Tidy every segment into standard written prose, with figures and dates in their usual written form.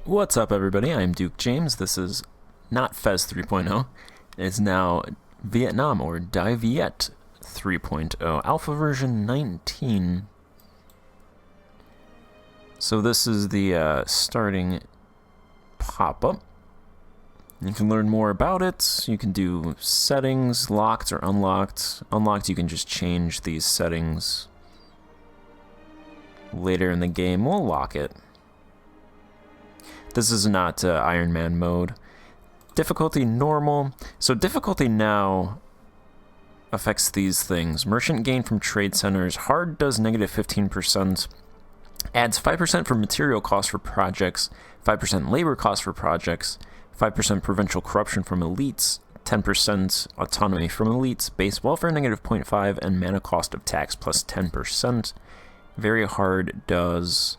What's up, everybody? I'm Duke James. This is not Fez 3.0. It's now Vietnam, or Dai Viet 3.0, alpha version 19. So this is the starting pop-up. You can learn more about it. You can do settings, locked or unlocked. Unlocked, you can just change these settings later in the game. We'll lock it. This is not Iron Man mode. Difficulty normal. So difficulty now affects these things. Merchant gain from trade centers. Hard does negative 15%. Adds 5% for material costs for projects. 5% labor costs for projects. 5% provincial corruption from elites. 10% autonomy from elites. Base welfare negative 0.5 and mana cost of tax plus 10%. Very hard does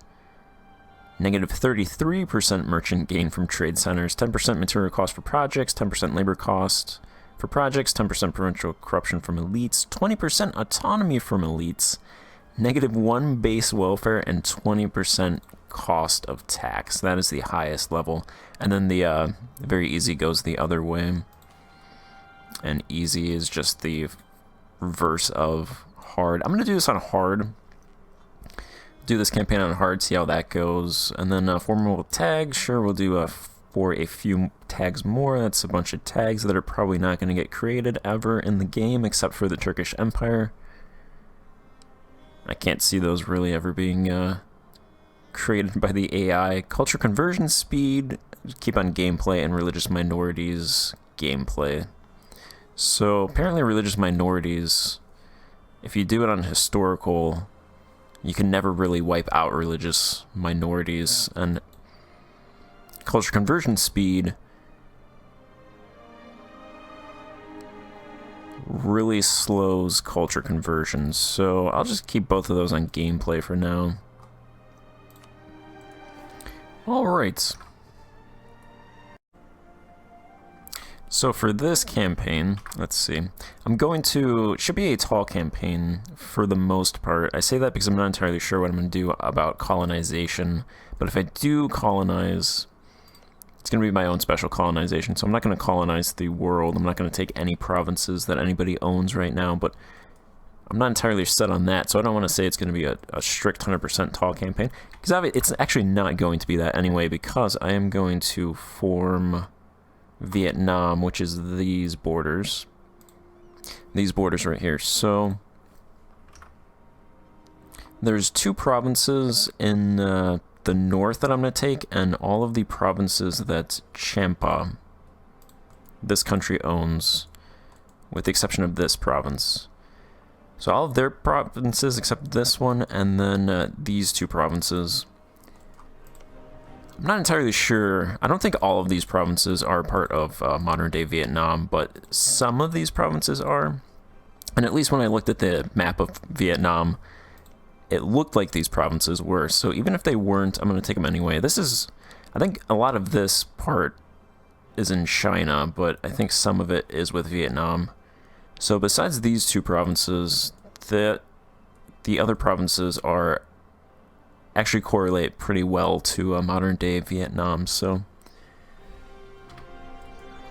negative 33% merchant gain from trade centers, 10% material cost for projects, 10% labor cost for projects, 10% provincial corruption from elites, 20% autonomy from elites, negative 1 base welfare, and 20% cost of tax. That is the highest level. And then the very easy goes the other way. And easy is just the reverse of hard. I'm going to do this on hard. Do this campaign on hard, see how that goes, and then formable tags. Sure, we'll do for a few tags more. That's a bunch of tags that are probably not going to get created ever in the game, except for the Turkish Empire. I can't see those really ever being created by the AI. Culture conversion speed, keep on gameplay, and religious minorities gameplay. So apparently religious minorities, if you do it on historical, you can never really wipe out religious minorities, and culture conversion speed really slows culture conversion, so I'll just keep both of those on gameplay for now. Alright. So for this campaign, let's see, it should be a tall campaign for the most part. I say that because I'm not entirely sure what I'm going to do about colonization, but if I do colonize, it's going to be my own special colonization, so I'm not going to colonize the world. I'm not going to take any provinces that anybody owns right now, but I'm not entirely set on that, so I don't want to say it's going to be a strict 100% tall campaign, because it's actually not going to be that anyway, because I am going to form Vietnam, which is these borders right here. So there's 2 provinces in the north that I'm going to take, and all of the provinces that Champa, this country, owns, with the exception of this province. So all of their provinces except this one, and then these 2 provinces. I'm not entirely sure. I don't think all of these provinces are part of modern-day Vietnam, but some of these provinces are. And at least when I looked at the map of Vietnam, it looked like these provinces were. So even if they weren't, I'm going to take them anyway. I think a lot of this part is in China, but I think some of it is with Vietnam. So besides these 2 provinces, the other provinces actually correlate pretty well to modern-day Vietnam, so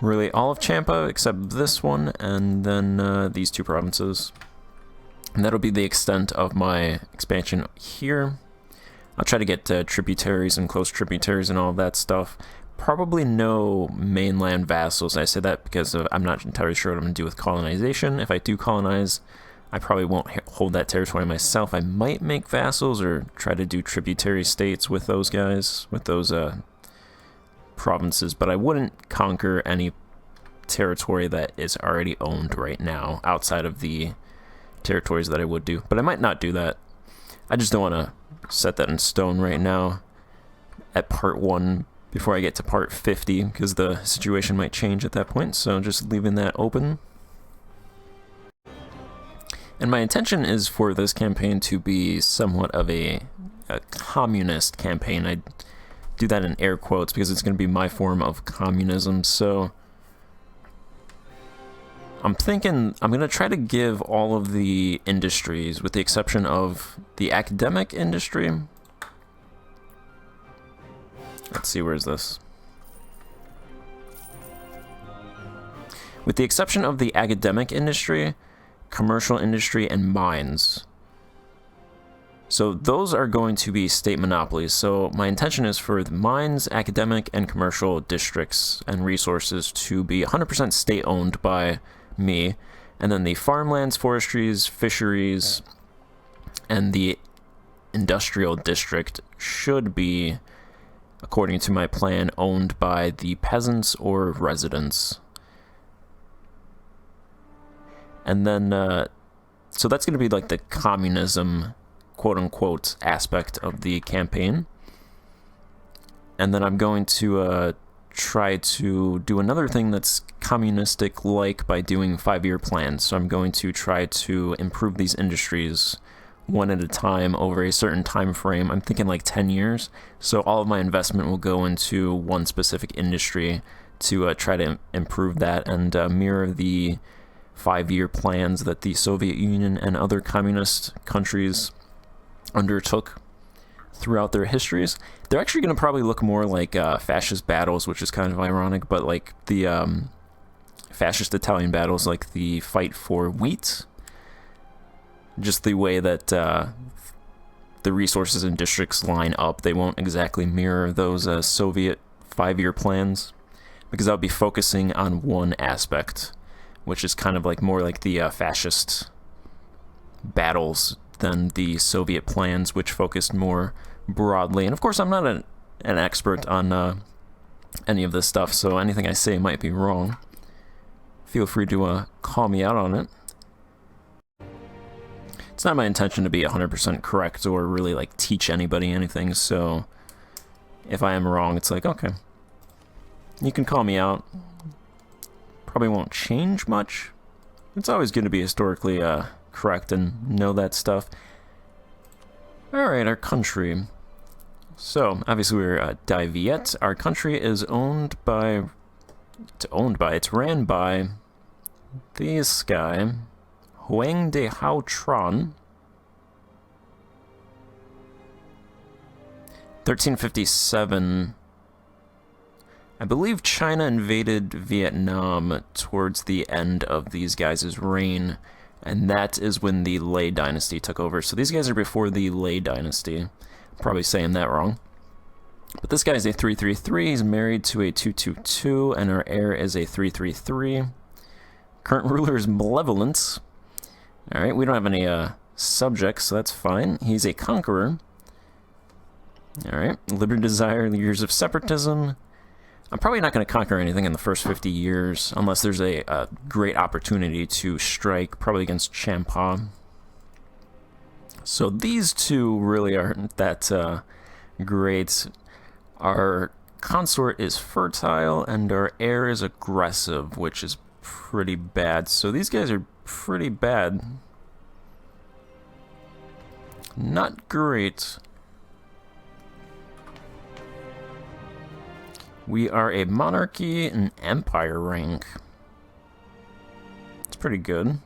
really all of Champa except this one, and then these 2 provinces. And that'll be the extent of my expansion here. I'll try to get tributaries and close tributaries and all of that stuff. Probably no mainland vassals. I say that because I'm not entirely sure what I'm going to do with colonization. If I do colonize, I probably won't hold that territory myself. I might make vassals or try to do tributary states with those guys, with those provinces, but I wouldn't conquer any territory that is already owned right now outside of the territories that I would do. But I might not do that. I just don't want to set that in stone right now at part 1 before I get to part 50, because the situation might change at that point, so just leaving that open. And my intention is for this campaign to be somewhat of a communist campaign. I do that in air quotes because it's going to be my form of communism. So I'm thinking I'm going to try to give all of the industries, with the exception of the academic industry, Let's see, where's this? With the exception of the academic industry, commercial industry, and mines. So those are going to be state monopolies. So my intention is for the mines, academic, and commercial districts and resources to be 100% state-owned by me. And then the farmlands, forestries, fisheries, and the industrial district should be, according to my plan, owned by the peasants or residents. And then, so that's going to be like the communism, quote-unquote, aspect of the campaign. And then I'm going to try to do another thing that's communistic-like by doing 5-year plans. So I'm going to try to improve these industries one at a time over a certain time frame. I'm thinking like 10 years. So all of my investment will go into one specific industry to try to improve that and mirror the 5-year plans that the Soviet Union and other communist countries undertook throughout their histories. They're actually going to probably look more like fascist battles, which is kind of ironic, but like the fascist Italian battles, like the fight for wheat, just the way that the resources and districts line up, they won't exactly mirror those Soviet 5-year plans, because I'll be focusing on one aspect, which is kind of like more like the fascist battles than the Soviet plans, which focused more broadly. And of course, I'm not an expert on any of this stuff, so anything I say might be wrong. Feel free to call me out on it. It's not my intention to be 100% correct or really like teach anybody anything, so if I am wrong, it's like, okay, you can call me out. Probably won't change much. It's always going to be historically correct and know that stuff. Alright, our country. So, obviously we're Dai Viet. Our country is it's ran by this guy, Huang de Hao Tran. 1357. I believe China invaded Vietnam towards the end of these guys' reign, and that is when the Lei dynasty took over. So these guys are before the Lei dynasty. I'm probably saying that wrong. But this guy is a 333, he's married to a 222, and our heir is a 333. Current ruler is Malevolent. Alright, we don't have any subjects, so that's fine. He's a conqueror. Alright, Liberty Desire, the years of separatism. I'm probably not going to conquer anything in the first 50 years, unless there's a great opportunity to strike, probably against Champa. So these two really aren't that great. Our consort is fertile, and our heir is aggressive, which is pretty bad. So these guys are pretty bad. Not great. We are a monarchy and empire rank. It's pretty good.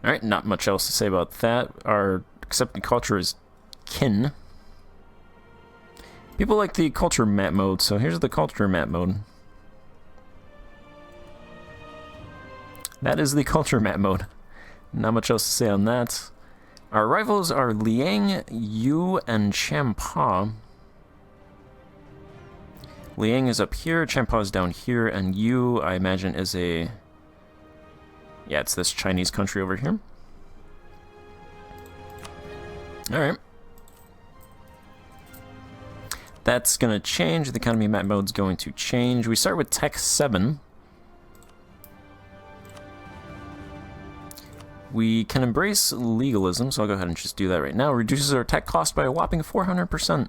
Alright, not much else to say about that. Our accepted culture is kin. People like the culture map mode, so here's the culture map mode. That is the culture map mode. Not much else to say on that. Our rivals are Liang, Yu, and Champa. Liang is up here, Champa is down here, and Yu, I imagine, is a... yeah, it's this Chinese country over here. Alright. That's going to change. The economy map mode's going to change. We start with Tech 7. We can embrace legalism, so I'll go ahead and just do that right now. Reduces our tech cost by a whopping 400%.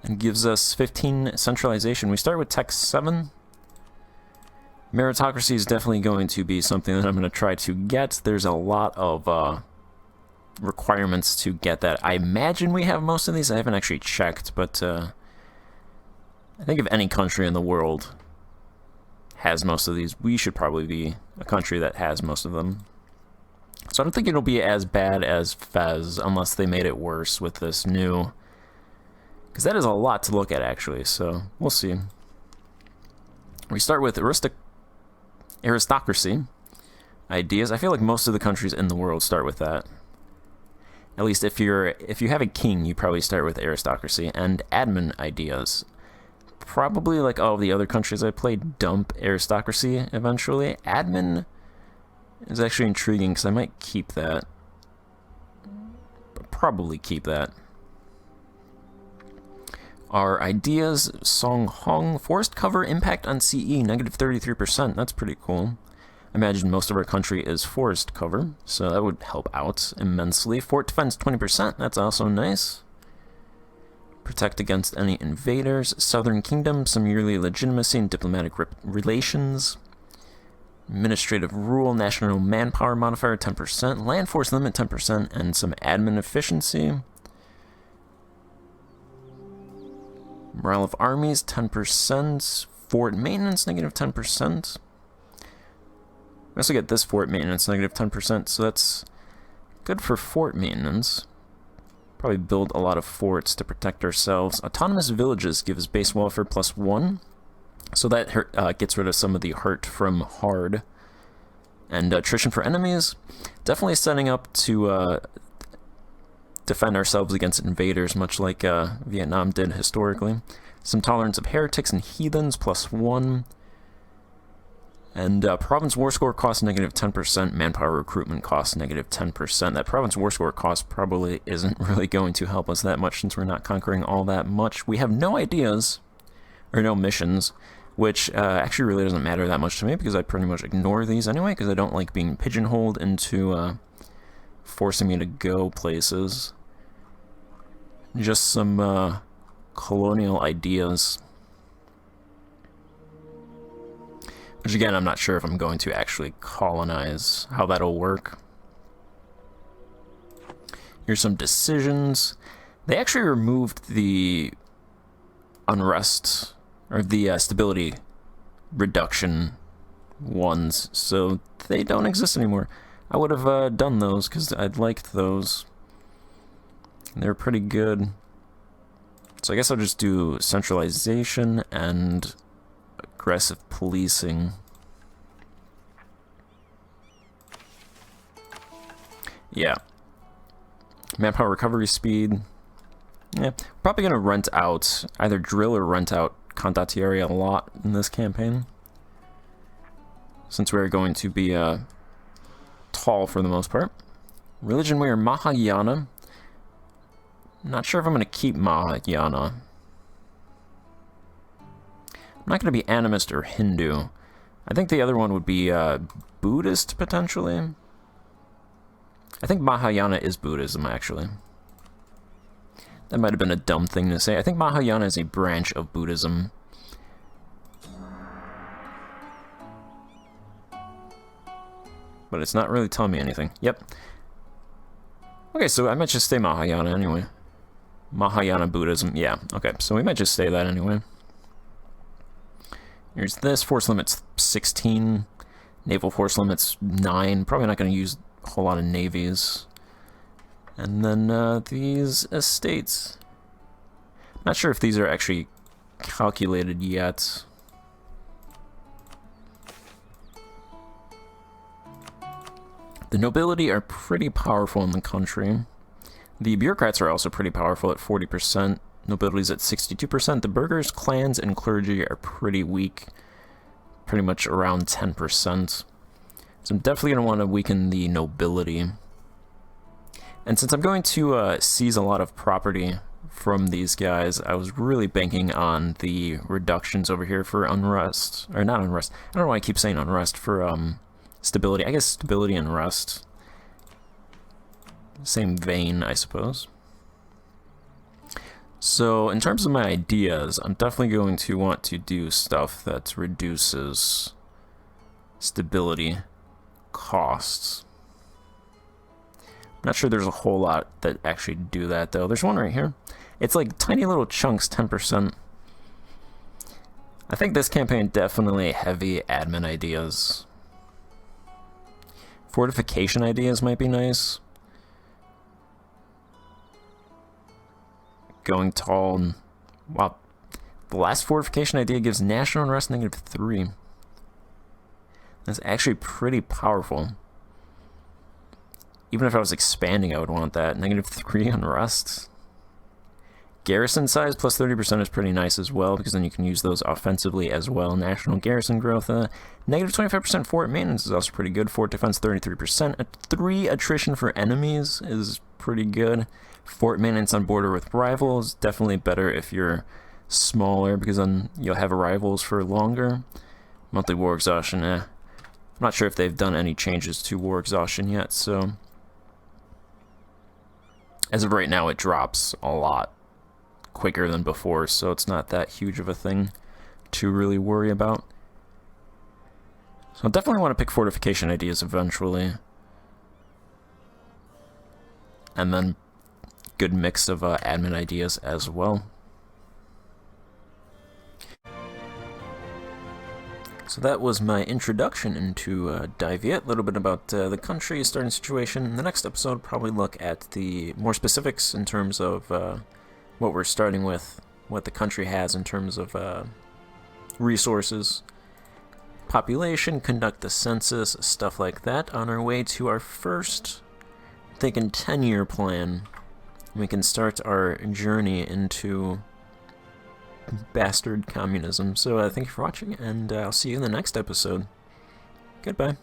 And gives us 15 centralization. We start with Tech 7. Meritocracy is definitely going to be something that I'm going to try to get. There's a lot of requirements to get that. I imagine we have most of these. I haven't actually checked, but I think if any country in the world has most of these, we should probably be a country that has most of them. So I don't think it'll be as bad as Fez, unless they made it worse with this new... Because that is a lot to look at, actually, so we'll see. We start with Aristocracy Ideas. I feel like most of the countries in the world start with that. At least if you have a king, you probably start with Aristocracy. And Admin Ideas. Probably like all the other countries I played dump Aristocracy eventually. Admin is actually intriguing because I might keep that. Probably keep that. Our ideas, Song Hong, forest cover impact on CE, negative 33%. That's pretty cool. I imagine most of our country is forest cover, so that would help out immensely. Fort defense 20%, that's also nice. Protect against any invaders. Southern Kingdom, some yearly legitimacy and diplomatic relations. Administrative rule, national manpower modifier 10%, land force limit 10%, and some admin efficiency. Morale of armies 10%, fort maintenance negative 10%. We also get this fort maintenance negative 10%, so that's good for fort maintenance. Probably build a lot of forts to protect ourselves. Autonomous villages gives base welfare +1. So that gets rid of some of the hurt from hard. And attrition for enemies, definitely setting up to defend ourselves against invaders, much like Vietnam did historically. Some tolerance of heretics and heathens, +1. And province war score cost negative 10%, manpower recruitment cost negative 10%. That province war score cost probably isn't really going to help us that much since we're not conquering all that much. We have no ideas, or no missions, which actually really doesn't matter that much to me because I pretty much ignore these anyway because I don't like being pigeonholed into forcing me to go places. Just some colonial ideas. Which again, I'm not sure if I'm going to actually colonize, how that'll work. Here's some decisions. They actually removed the unrest, or the stability reduction ones, so they don't exist anymore. I would have done those, because I liked those. They're pretty good. So I guess I'll just do centralization and aggressive policing. Yeah. Manpower recovery speed. Yeah, probably gonna rent out, either drill or rent out Condottieri a lot in this campaign. Since we're going to be tall for the most part. Religion, we are Mahayana. Not sure if I'm gonna keep Mahayana. I'm not going to be animist or Hindu. I think the other one would be Buddhist, potentially. I think Mahayana is Buddhism, actually. That might have been a dumb thing to say. I think Mahayana is a branch of Buddhism. But it's not really telling me anything. Yep. Okay, so I might just stay Mahayana anyway. Mahayana Buddhism, yeah. Okay, so we might just stay that anyway. Here's this, force limit's 16, naval force limit's 9, probably not going to use a whole lot of navies. And then these estates. Not sure if these are actually calculated yet. The nobility are pretty powerful in the country. The bureaucrats are also pretty powerful at 40%. Nobility's at 62%. The burghers, clans, and clergy are pretty weak. Pretty much around 10%. So I'm definitely going to want to weaken the nobility. And since I'm going to seize a lot of property from these guys, I was really banking on the reductions over here for unrest. Or not unrest. I don't know why I keep saying unrest. For stability. I guess stability and rest. Same vein, I suppose. So, in terms of my ideas, I'm definitely going to want to do stuff that reduces stability costs. I'm not sure there's a whole lot that actually do that, though. There's one right here. It's like tiny little chunks, 10%. I think this campaign definitely heavy admin ideas. Fortification ideas might be nice. Going tall. Wow. The last fortification idea gives national unrest -3. That's actually pretty powerful. Even if I was expanding, I would want that. -3 unrest. Garrison size plus 30% is pretty nice as well, because then you can use those offensively as well. National garrison growth. -25% fort maintenance is also pretty good. Fort defense 33%. 3 attrition for enemies is pretty good. Fort maintenance on border with rivals, definitely better if you're smaller, because then you'll have rivals for longer. Monthly war exhaustion, I'm not sure if they've done any changes to war exhaustion yet, so as of right now it drops a lot quicker than before, so it's not that huge of a thing to really worry about. So I definitely want to pick fortification ideas eventually. And then good mix of admin ideas as well. So that was my introduction into Dai Viet, a little bit about the country, starting situation. In the next episode, probably look at the more specifics in terms of what we're starting with, what the country has in terms of resources, population, conduct the census, stuff like that, on our way to our first, I'm thinking 10-year plan. We can start our journey into bastard communism. So thank you for watching, and I'll see you in the next episode. Goodbye.